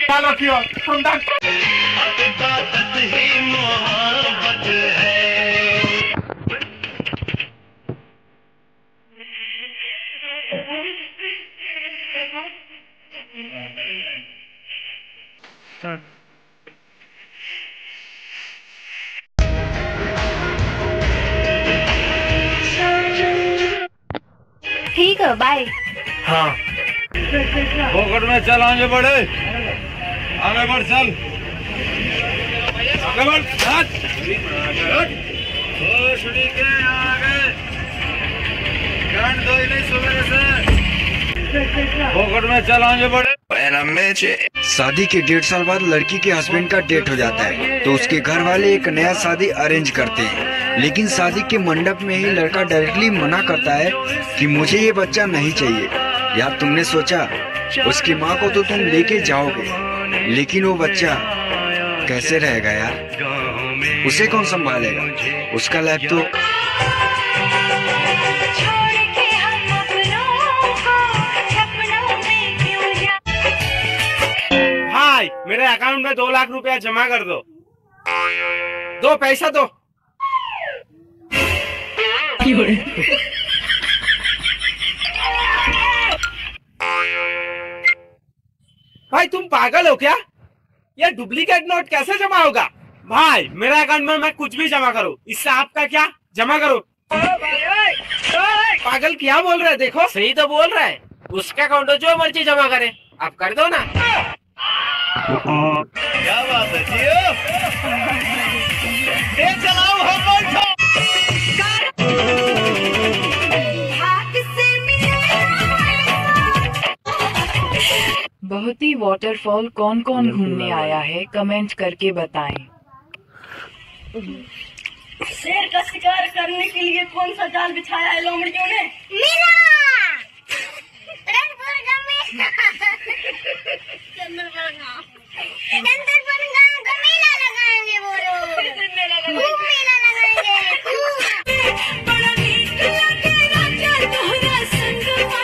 ख्याल रखियो। ठीक है, बाय। हाँ फोकट में चल, आगे बढ़े, आगे बढ़, चल आगे बढ़, दो ही नहीं सवेरे से, फोकट में चल, आगे बढ़े। शादी के 1.5 साल बाद लड़की के हस्बैंड का डेथ हो जाता है तो उसके घर वाले एक नया शादी अरेंज करते हैं, लेकिन शादी के मंडप में ही लड़का डायरेक्टली मना करता है कि मुझे ये बच्चा नहीं चाहिए। यार तुमने सोचा उसकी माँ को तो तुम लेके जाओगे, लेकिन वो बच्चा कैसे रहेगा यार, उसे कौन संभालेगा? उसका लाइफ तो भाई मेरे अकाउंट में 2 लाख रुपया जमा कर दो, दो पैसा दो। भाई तुम पागल हो क्या? ये डुप्लीकेट नोट कैसे जमा होगा? भाई मेरे अकाउंट में मैं कुछ भी जमा करूँ, इससे आपका क्या? जमा करो। पागल क्या बोल रहे? देखो सही तो बोल रहा है, उसका अकाउंट जो मर्जी जमा करे, आप कर दो ना। क्या बात है जियो? चलाओ हम बहुत ही वाटरफॉल कौन कौन घूमने आया है कमेंट करके बताएं। शेर का शिकार करने के लिए कौन सा जाल बिछाया है लोमड़ियों ने? गाँव का मेला लगाएंगे वो लोग, खूब मेला लगाएंगे। बड़ा नीक लगे राजा तोहरा संगवा,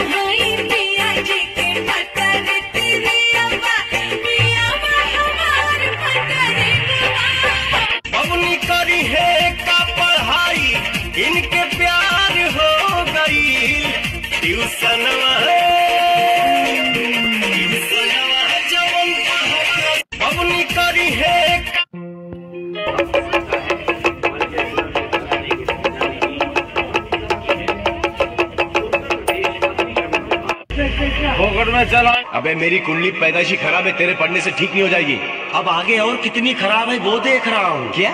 हाय पिया जी के मटर तिरियावा, पियावा हमार मटर। अपनी करी है का पढ़ाई, इनके प्यार हो गई ट्यूशन अपनी करी है। फोकट में चला। अबे मेरी कुंडली पैदाइशी खराब है, तेरे पढ़ने से ठीक नहीं हो जाएगी। अब आगे और कितनी खराब है वो देख रहा हूँ। क्या?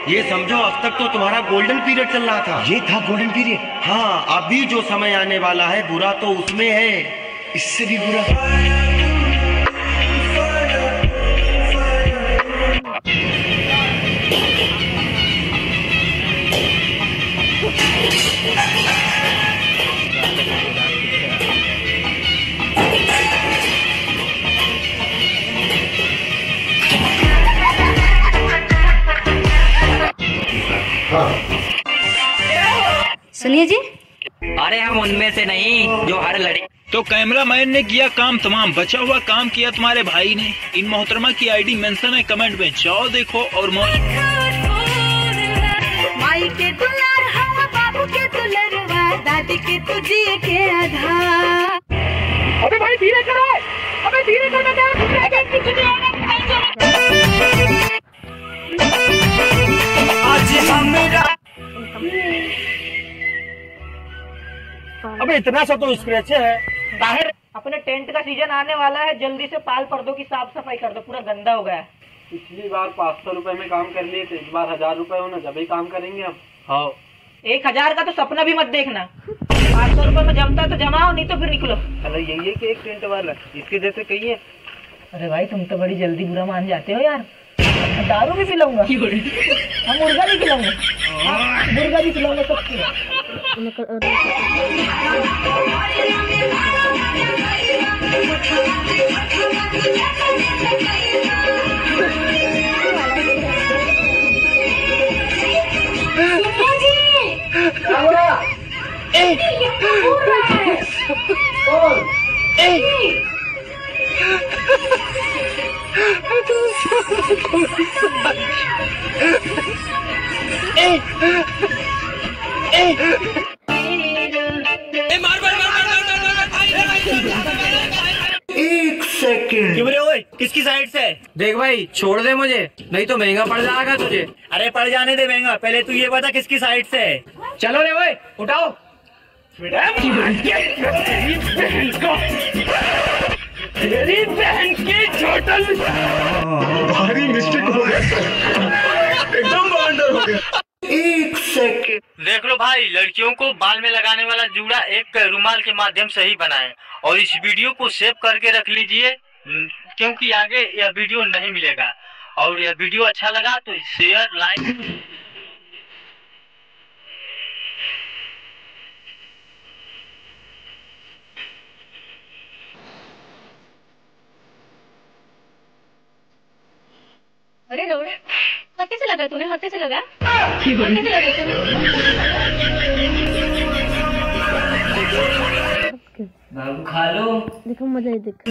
ये समझो अब तक तो तुम्हारा गोल्डन पीरियड चल रहा था। ये था गोल्डन पीरियड? हाँ, अभी जो समय आने वाला है बुरा तो उसमें है, इससे भी बुरा। सुनिए जी, अरे हम उनमें से नहीं जो हर लड़की। तो कैमरामैन ने किया काम तमाम, बचा हुआ काम किया तुम्हारे भाई ने। इन मोहतरमा की आईडी मेंशन है कमेंट में, जाओ देखो और मौज। माई के दुलार हम बाबू के दुलरवा, दादी के तुझे के आधार। अबे भाई धीरे करो, अबे धीरे करो। आज हमरा अबे इतना सा तो स्क्रैच है। बाहर अपने टेंट का सीजन आने वाला है, जल्दी से पाल पर्दों की साफ सफाई कर दो, पूरा गंदा हो गया है। पिछली बार 500 रुपए में काम कर लिए थे, इस बार 1000 रुपए होना, जब ही काम करेंगे हम। हाँ 1000 का तो सपना भी मत देखना, 500 रुपए में जमता तो जमाओ, नहीं तो फिर निकलो। अरे यही है कि एक टेंट वाला, इसके जैसे कही है। अरे भाई तुम तो बड़ी जल्दी बुरा मान जाते हो यार। दारू भी पिलाऊंगा, हम मुर्गा भी पिलाऊंगा, मुर्गा भी पिलाऊंगा, सब एक सेकंड। क्यों रे ओए, किसकी साइड से? देख भाई छोड़ दे मुझे, नहीं तो महंगा पड़ जाएगा तुझे। अरे पड़ जाने दे महंगा, पहले तू ये बता किसकी साइड से है। चलो रे ओए उठाओ। तेरी बहन की छोटल भारी मिस्टेक हो गया, एकदम बवंडर हो गया। एक सेकंड। देख लो भाई, लड़कियों को बाल में लगाने वाला जूड़ा एक रुमाल के माध्यम से ही बनाएं और इस वीडियो को सेव करके रख लीजिए, क्योंकि आगे यह वीडियो नहीं मिलेगा। और यह वीडियो अच्छा लगा तो शेयर लाइक। अरे रोड हाथ कैसे लगा तूने? हाथ कैसे लगा? हाथ कैसे लगा खा लो। देखो मजा ही देखो।